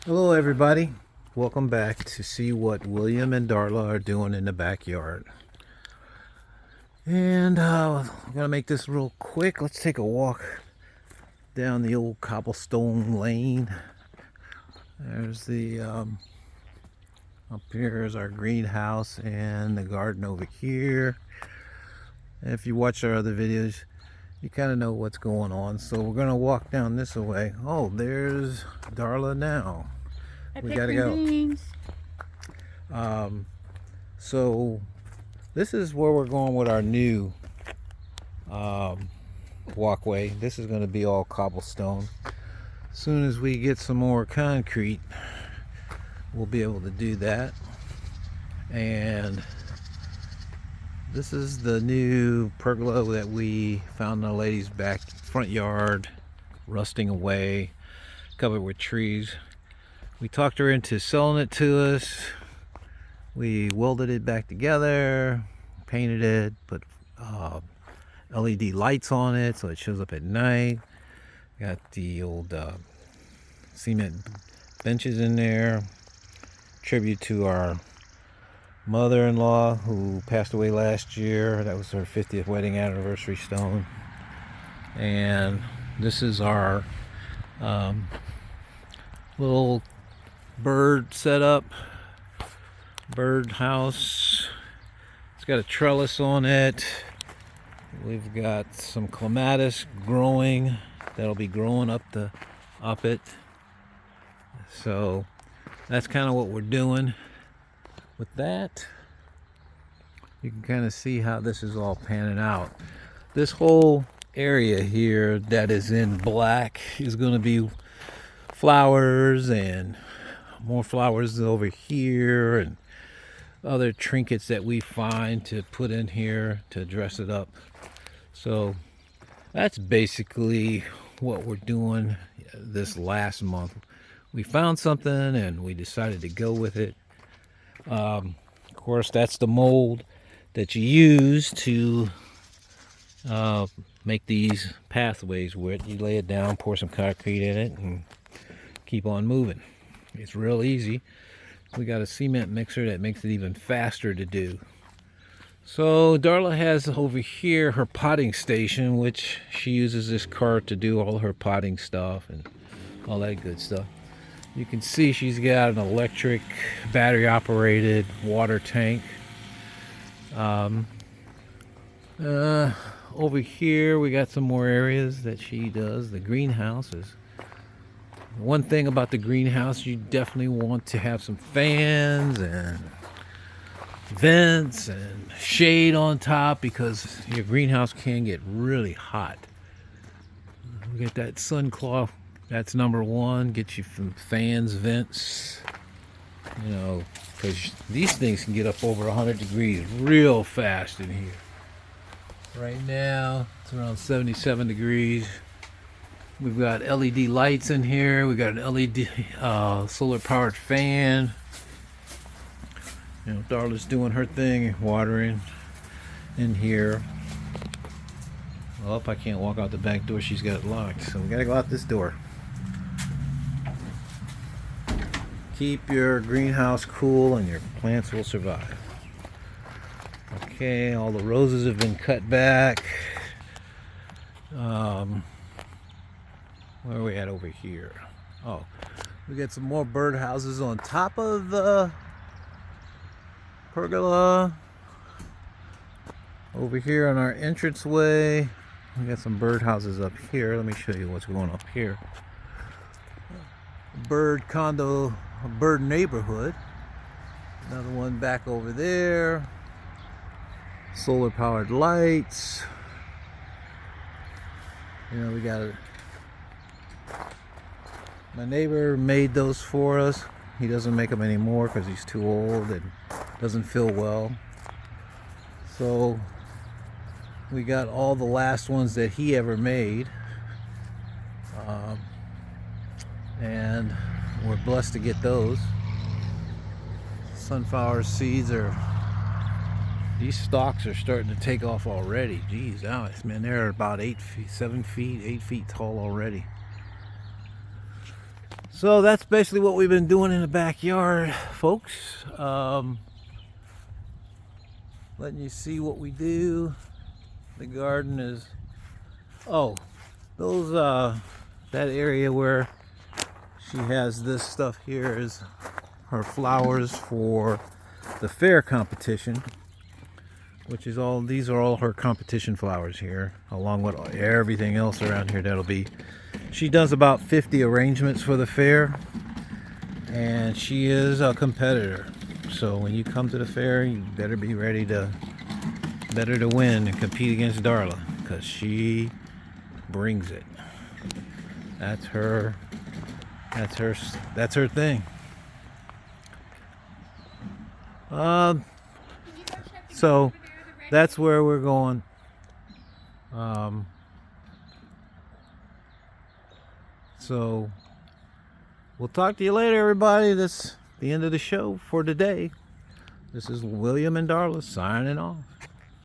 Hello everybody, welcome back to see what William and Darla are doing in the backyard. And I'm gonna make this real quick. Let's take a walk down the old cobblestone lane. There's the up here is our greenhouse and the garden over here. And if you watch our other videos, you kind of know what's going on. So we're gonna walk down this way. Oh, there's Darla now. We gotta go. So this is where we're going with our new walkway. This is going to be all cobblestone. As soon as we get some more concrete, we'll be able to do that. And this is the new pergola that we found in the lady's back front yard, rusting away, covered with trees. We talked her into selling it to us. We welded it back together, painted it, put LED lights on it so it shows up at night. Got the old cement benches in there. Tribute to our mother-in-law who passed away last year. That was her 50th wedding anniversary stone. And this is our little bird setup, bird house. It's got a trellis on it. We've got some clematis growing that'll be growing up it. So that's kind of what we're doing with that. You can kind of see how this is all panning out. This whole area here that is in black is going to be flowers, and more flowers over here, and other trinkets that we find to put in here to dress it up. So that's basically what we're doing this last month. We found something and we decided to go with it. Of course, that's the mold that you use to make these pathways with. You lay it down, pour some concrete in it, and keep on moving. It's real easy. We got a cement mixer that makes it even faster to do. So Darla has over here her potting station, which she uses this cart to do all her potting stuff and all that good stuff. You can see she's got an electric battery operated water tank. Over here we got some more areas that she does. The greenhouses. One thing about the greenhouse, you definitely want to have some fans and vents and shade on top, because your greenhouse can get really hot. We get that sun cloth, that's number one. Get you some fans, vents, you know, because these things can get up over 100 degrees real fast in here. Right now it's around 77 degrees. We've got LED lights in here. We got an LED solar powered fan. You know, Darla's doing her thing, watering in here. Well, I can't walk out the back door. She's got it locked, so we gotta go out this door. Keep your greenhouse cool and your plants will survive. Okay, all the roses have been cut back. Where are we at over here? Oh, we got some more birdhouses on top of the pergola. Over here on our entranceway, we got some birdhouses up here. Let me show you what's going up here. Bird condo, a bird neighborhood. Another one back over there. Solar powered lights. You know, we got it. My neighbor made those for us. He doesn't make them anymore because he's too old and doesn't feel well. So we got all the last ones that he ever made. And we're blessed to get those. Sunflower seeds are, these stalks are starting to take off already. Geez, Alex, man, they're about 8 feet, 7 feet, 8 feet tall already. So that's basically what we've been doing in the backyard, folks. Letting you see what we do. The garden is, oh, those that area where she has this stuff here is her flowers for the fair competition, which is all, these are all her competition flowers here, along with everything else around here that'll be. She does about 50 arrangements for the fair, and she is a competitor. So when you come to the fair, you better be ready to win and compete against Darla, because she brings it. That's her thing. So that's where we're going. So we'll talk to you later, everybody. That's the end of the show for today. This is William and Darla signing off.